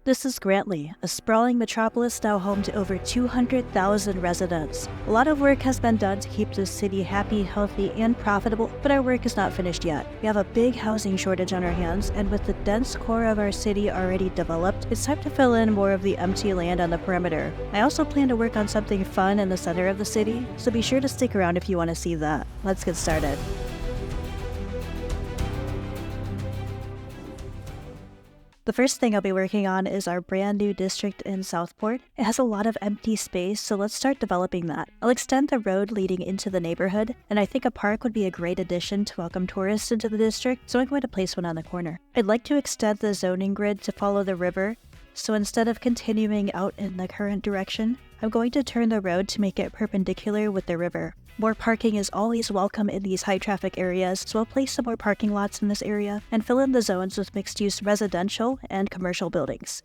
This is Grantley, a sprawling metropolis now home to over 200,000 residents. A lot of work has been done to keep this city happy, healthy, and profitable, but our work is not finished yet. We have a big housing shortage on our hands, and with the dense core of our city already developed, it's time to fill in more of the empty land on the perimeter. I also plan to work on something fun in the center of the city, so be sure to stick around if you want to see that. Let's get started. The first thing I'll be working on is our brand new district in Southport. It has a lot of empty space, so let's start developing that. I'll extend the road leading into the neighborhood, and I think a park would be a great addition to welcome tourists into the district, so I'm going to place one on the corner. I'd like to extend the zoning grid to follow the river, so instead of continuing out in the current direction, I'm going to turn the road to make it perpendicular with the river. More parking is always welcome in these high-traffic areas, so I'll place some more parking lots in this area and fill in the zones with mixed-use residential and commercial buildings.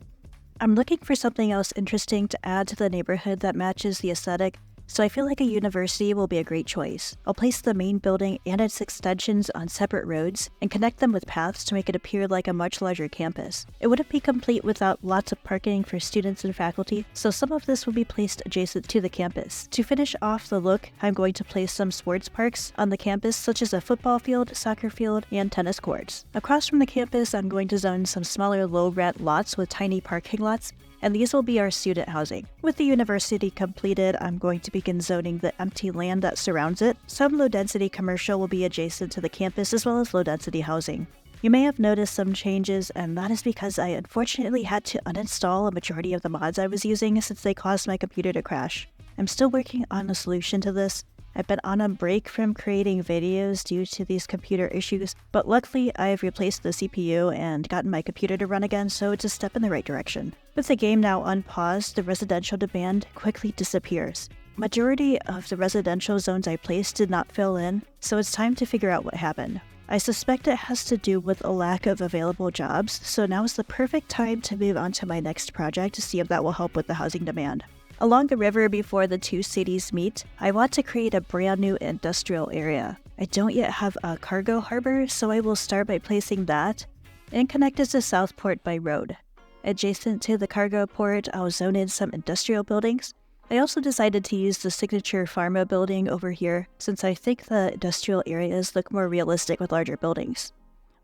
I'm looking for something else interesting to add to the neighborhood that matches the aesthetic, so I feel like a university will be a great choice. I'll place the main building and its extensions on separate roads and connect them with paths to make it appear like a much larger campus. It wouldn't be complete without lots of parking for students and faculty, so some of this will be placed adjacent to the campus. To finish off the look, I'm going to place some sports parks on the campus, such as a football field, soccer field, and tennis courts. Across from the campus, I'm going to zone some smaller low-rent lots with tiny parking lots, and these will be our student housing. With the university completed, I'm going to begin zoning the empty land that surrounds it. Some low-density commercial will be adjacent to the campus as well as low-density housing. You may have noticed some changes, and that is because I unfortunately had to uninstall a majority of the mods I was using since they caused my computer to crash. I'm still working on a solution to this. I've been on a break from creating videos due to these computer issues, but luckily I've replaced the CPU and gotten my computer to run again, so it's a step in the right direction. With the game now unpaused, the residential demand quickly disappears. Majority of the residential zones I placed did not fill in, so it's time to figure out what happened. I suspect it has to do with a lack of available jobs, so now is the perfect time to move on to my next project to see if that will help with the housing demand. Along the river before the two cities meet, I want to create a brand new industrial area. I don't yet have a cargo harbor, so I will start by placing that and connect it to Southport by road. Adjacent to the cargo port, I'll zone in some industrial buildings. I also decided to use the signature pharma building over here since I think the industrial areas look more realistic with larger buildings.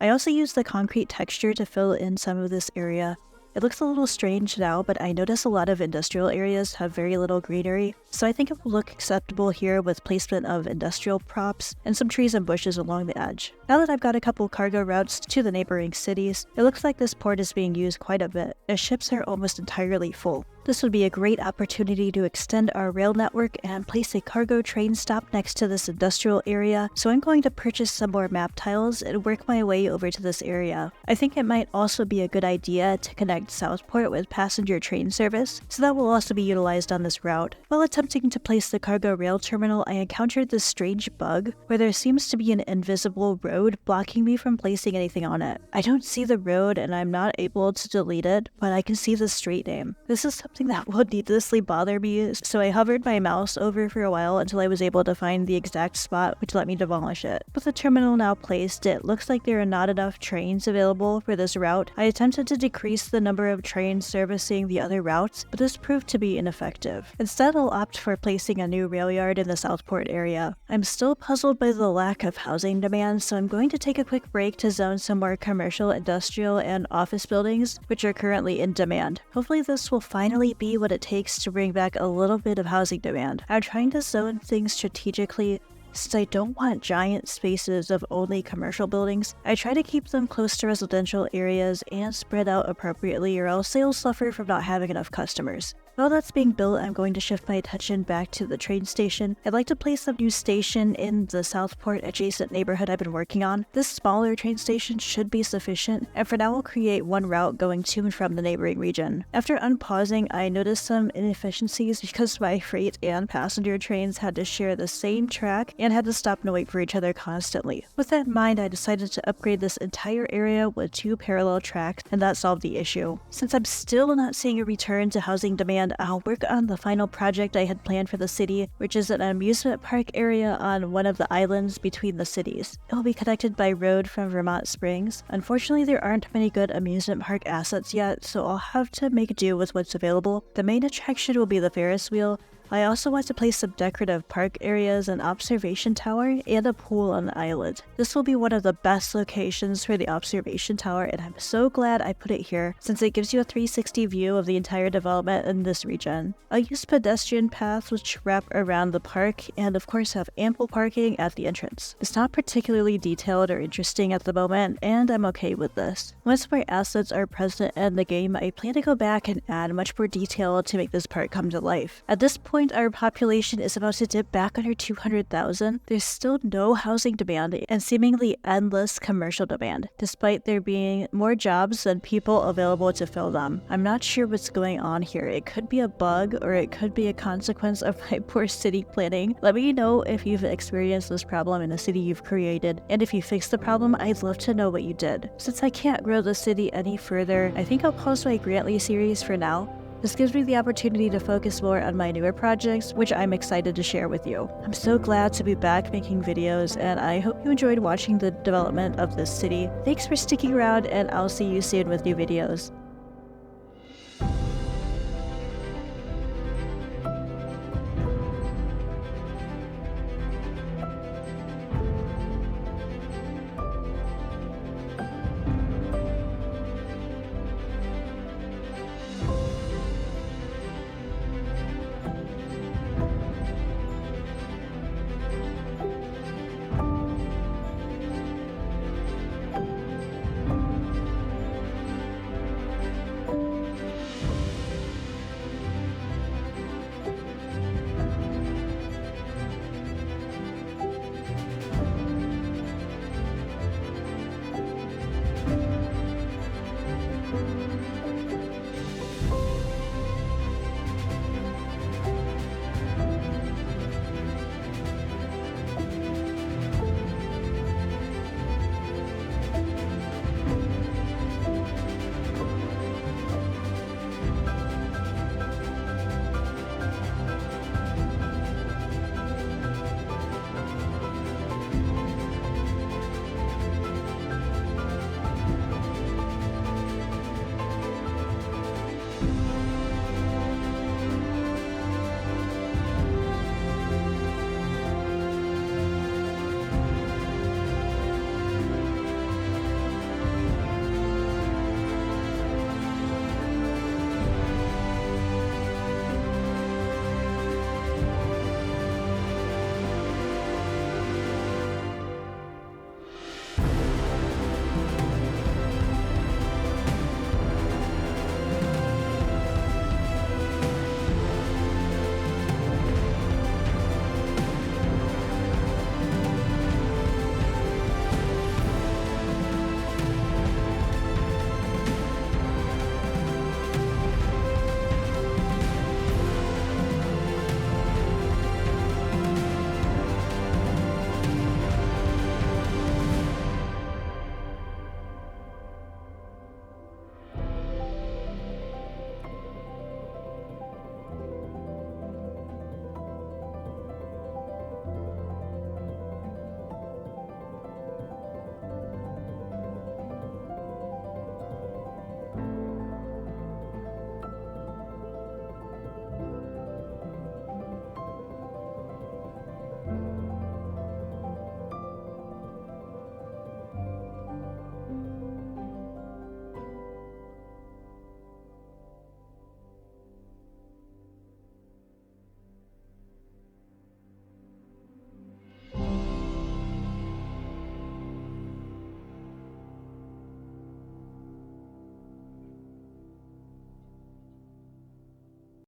I also used the concrete texture to fill in some of this area. It looks a little strange now, but I notice a lot of industrial areas have very little greenery, so I think it will look acceptable here with placement of industrial props and some trees and bushes along the edge. Now that I've got a couple cargo routes to the neighboring cities, it looks like this port is being used quite a bit, as ships are almost entirely full. This would be a great opportunity to extend our rail network and place a cargo train stop next to this industrial area, so I'm going to purchase some more map tiles and work my way over to this area. I think it might also be a good idea to connect Southport with passenger train service, so that will also be utilized on this route. While attempting to place the cargo rail terminal, I encountered this strange bug where there seems to be an invisible road blocking me from placing anything on it. I don't see the road and I'm not able to delete it, but I can see the street name. This is something that would needlessly bother me, so I hovered my mouse over for a while until I was able to find the exact spot which let me demolish it. With the terminal now placed, it looks like there are not enough trains available for this route. I attempted to decrease the number of trains servicing the other routes, but this proved to be ineffective. Instead, I'll opt for placing a new rail yard in the Southport area. I'm still puzzled by the lack of housing demand, so I'm going to take a quick break to zone some more commercial, industrial, and office buildings which are currently in demand. Hopefully this will finally be what it takes to bring back a little bit of housing demand. I'm trying to zone things strategically since I don't want giant spaces of only commercial buildings. I try to keep them close to residential areas and spread out appropriately, or else sales suffer from not having enough customers. While that's being built, I'm going to shift my attention back to the train station. I'd like to place a new station in the Southport adjacent neighborhood I've been working on. This smaller train station should be sufficient, and for now we'll create one route going to and from the neighboring region. After unpausing, I noticed some inefficiencies because my freight and passenger trains had to share the same track and had to stop and wait for each other constantly. With that in mind, I decided to upgrade this entire area with 2 parallel tracks, and that solved the issue. Since I'm still not seeing a return to housing demand and I'll work on the final project I had planned for the city, which is an amusement park area on one of the islands between the cities. It will be connected by road from Vermont Springs. Unfortunately, there aren't many good amusement park assets yet, so I'll have to make do with what's available. The main attraction will be the Ferris wheel. I also want to place some decorative park areas, an observation tower, and a pool on the island. This will be one of the best locations for the observation tower, and I'm so glad I put it here since it gives you a 360 view of the entire development in this region. I'll use pedestrian paths which wrap around the park and of course have ample parking at the entrance. It's not particularly detailed or interesting at the moment, and I'm okay with this. Once more assets are present in the game, I plan to go back and add much more detail to make this park come to life. At this point, our population is about to dip back under 200,000. There's still no housing demand and seemingly endless commercial demand, despite there being more jobs than people available to fill them. I'm not sure what's going on here. It could be a bug or it could be a consequence of my poor city planning. Let me know if you've experienced this problem in a city you've created, and if you fixed the problem, I'd love to know what you did. Since I can't grow the city any further, I think I'll pause my Grantley series for now. This gives me the opportunity to focus more on my newer projects, which I'm excited to share with you. I'm so glad to be back making videos, and I hope you enjoyed watching the development of this city. Thanks for sticking around, and I'll see you soon with new videos.